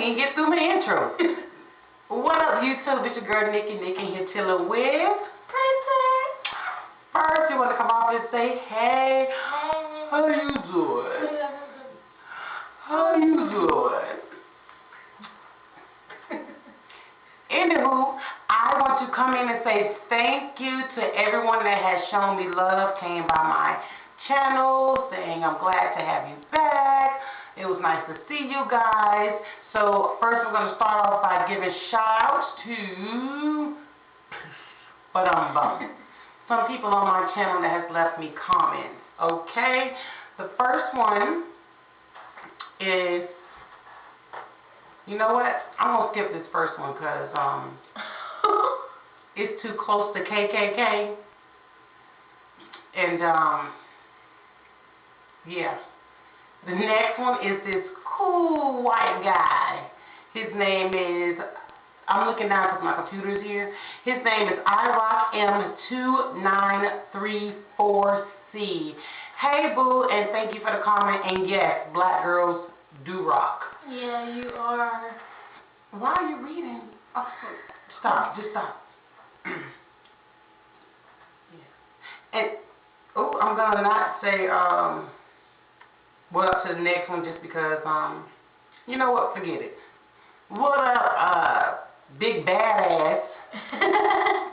even get through my intro. What up, YouTube? It's your girl Nikki here chilling with Princess. First, you want to come off and say, hey, how you doing? How you doing? Anywho, I want to come in and say thank you to everyone that has shown me love, came by my channel, saying I'm glad to have you back. It was nice to see you guys. So first I'm going to start off by giving shout-outs to some people on my channel that has left me comments. Okay, the first one is, you know what? I'm going to skip this first one because it's too close to KKK. And yeah. The next one is this cool white guy. His name is, I'm looking down because my computer's here. His name is iRockM2934C. Hey boo, and thank you for the comment. And yes, black girls do rock. Yeah, you are. Why are you reading? Oh, stop, just stop. Yeah. And I'm gonna not say what up to the next one just because you know what, forget it. What up, big badass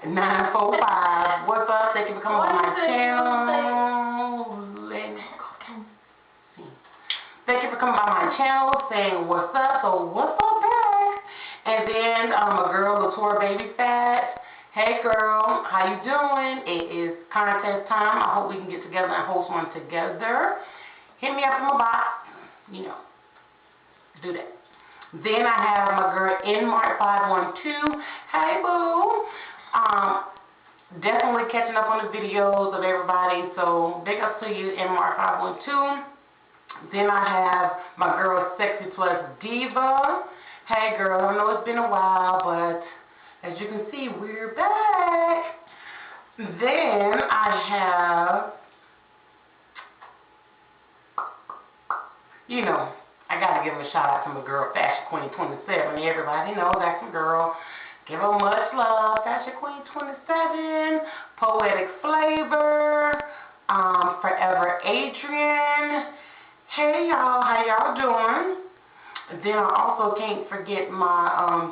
945. What's up? Thank you for coming on my channel. Thank you for coming by my channel, saying what's up. So what's up, back? And then a girl, Latour Baby Fat. Hey girl, how you doing? It is contest time. I hope we can get together and host one together. Hit me up in my box, you know, do that. Then I have my girl Nmart512. Hey boo. Definitely catching up on the videos of everybody, so big up to you, Nmart512. Then I have my girl Sexy Plus Diva. Hey girl, I know it's been a while, but as you can see, we're back. Then I have, you know, I gotta give a shout out to my girl Fashion Queen 27. Everybody knows that's my girl. Give her much love, Fashion Queen 27, Poetic Flavor, Forever Adrian. Hey y'all, how y'all doing? Then I also can't forget my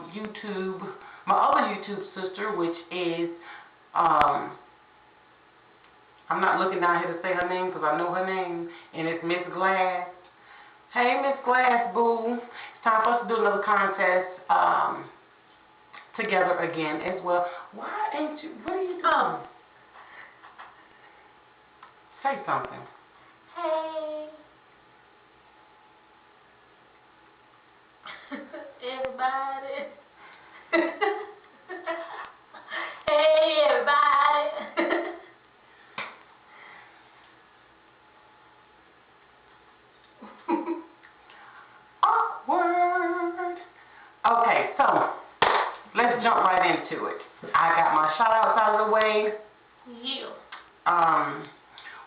my other YouTube sister, which is I'm not looking down here to say her name because I know her name, and it's Miss Glass. Hey, Miss Glass, boo. It's time for us to do another contest together again as well. Why ain't you, what are you doing? Say something. Hey. Everybody. Hey, everybody. Awkward. Okay, so let's jump right into it. I got my shout outs out of the way. Yeah.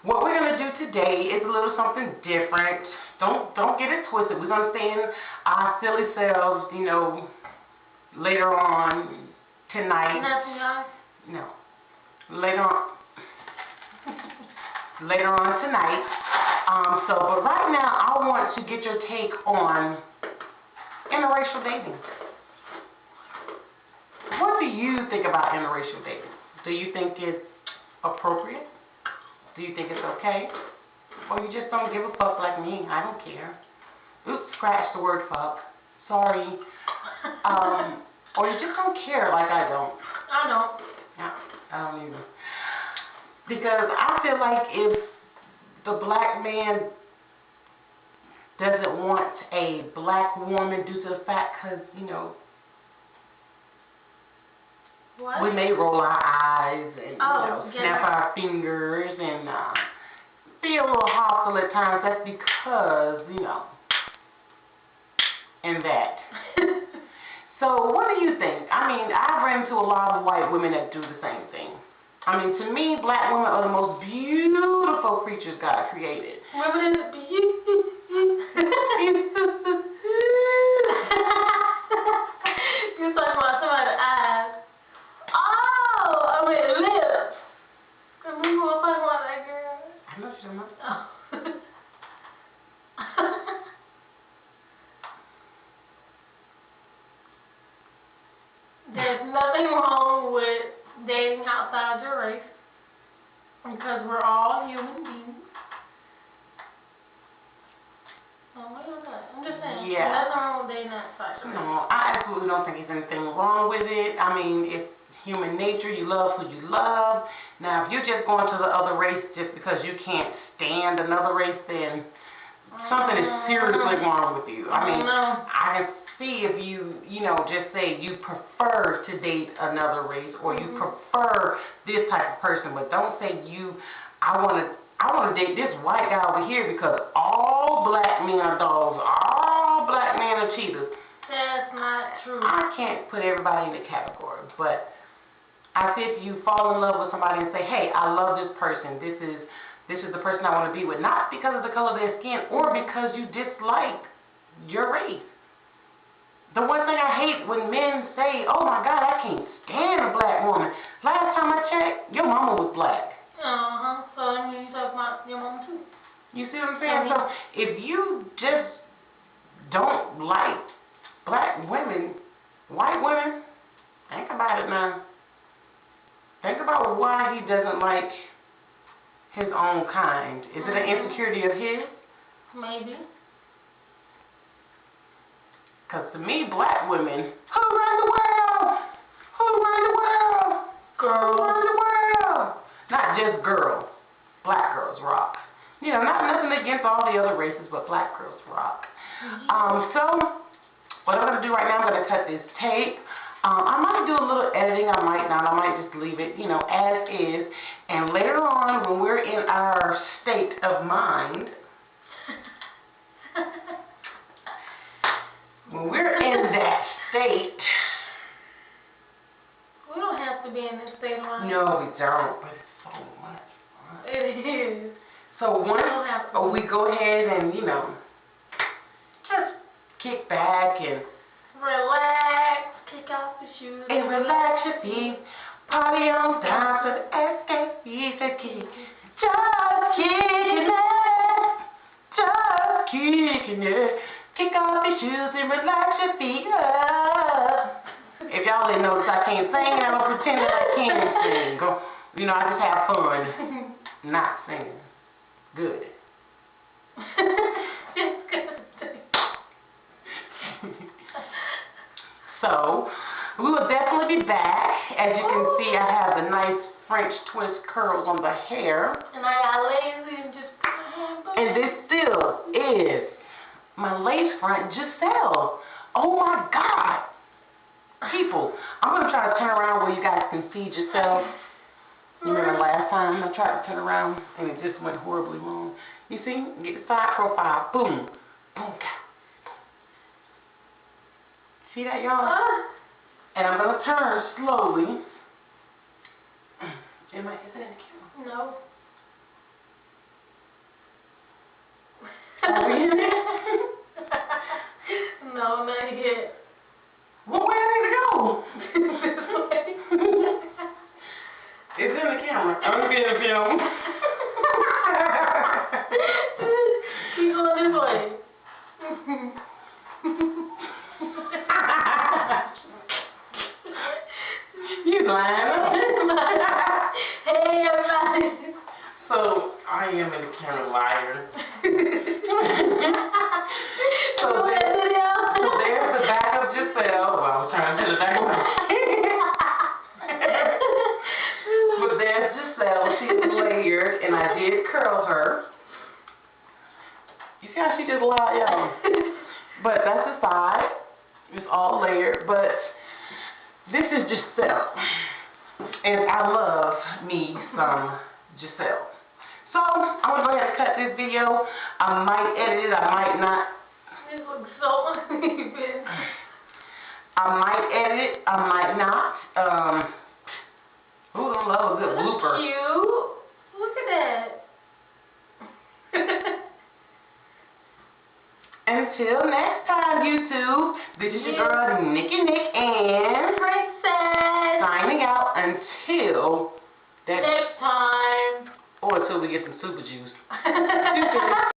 What we're gonna do today is a little something different. Don't get it twisted. We're gonna stay in our silly selves, you know, later on tonight. Nothing else? No. Later on tonight. But right now I want to get your take on interracial dating. What do you think about interracial dating? Do you think it's appropriate? Do you think it's okay? Or you just don't give a fuck like me? I don't care. Oops, scratch the word fuck. Sorry. Or you just don't care like I don't. I don't. Yeah, I don't either. Because I feel like if the black man doesn't want a black woman due to the fact, because, you know, what? we may roll our eyes and, yeah, snap our fingers and be a little hostile at times. That's because, you know, and that. So what do you think? I mean, I've run into a lot of white women that do the same thing. I mean, to me, black women are the most beautiful creatures God created. Women is beautiful. There's nothing wrong with dating outside your race because we're all human beings. I'm just saying, Yeah. nothing wrong with dating outside your race. No, I absolutely don't think there's anything wrong with it. I mean, it's human nature. You love who you love. Now, if you're just going to the other race just because you can't stand another race, then something is seriously wrong with you. I mean, I can see if you just say you prefer to date another race or you prefer this type of person, but don't say I want to date this white guy over here because all black men are dogs, all black men are cheaters. That's not true. I can't put everybody in the category, but I think if you fall in love with somebody and say, hey, I love this person, this is the person I want to be with, not because of the color of their skin or because you dislike your race. The one thing I hate when men say, oh my God, I can't stand a black woman. Last time I checked, your mama was black. So that means you talk about your mom too. You see what I'm saying? So if you just don't like black women, white women, think about it now. Think about why he doesn't like his own kind. Is it an insecurity of his? Maybe. Because to me, black women, who run the world? Who run the world? Girls. Who run the world? Not just girls. Black girls rock. You know, not nothing against all the other races, but black girls rock. So, what I'm going to do right now, I'm going to cut this tape. I might do a little editing, I might not, I might just leave it, as is. And later on, when we're in our state of mind, when we're in that state, we don't have to be in this state of mind. no, we don't, but it's so much fun. It is. So once we go ahead and, just kick back and relax, kick off the shoes, and relax your feet, party on down to the SKC to kick. Just kicking it, just kicking it. Kick off your shoes and relax your feet up. If y'all didn't notice, I can't sing and I'm pretending I can sing. I just have fun not singing. Good. So, we will definitely be back. As you can see, I have the nice French twist curls on the hair. And I got lazy and just put my hand up. And this still is my lace front Giselle. Oh my God. People, I'm going to try to turn around where you guys can see Giselle. You remember last time I tried to turn around and it just went horribly wrong. You see? Get the side profile. Boom. Boom. See that, y'all? And I'm going to turn slowly. Is it in the camera? No. Over here? No, not yet. Well, where did it go? It's in the camera. I'm being filmed. Keep going this way. You lying. Hey, everybody. So, I am in the camera liar. So there's the back of Giselle. Well, I was trying to do the back of But there's Giselle. She's layered, and I did curl her. You see how she just lied, y'all? But that's the side. It's all layered, but this is Giselle. And I love me some Giselle. So, I'm going to go ahead and cut this video. I might edit it, I might not. This looks so uneven. I might edit it, I might not. Who don't love a good blooper? Cute. Look at that. Until next time, YouTube, this is your girl, Nikki Nick, and Princess. signing out until Next time. or until we get some super juice.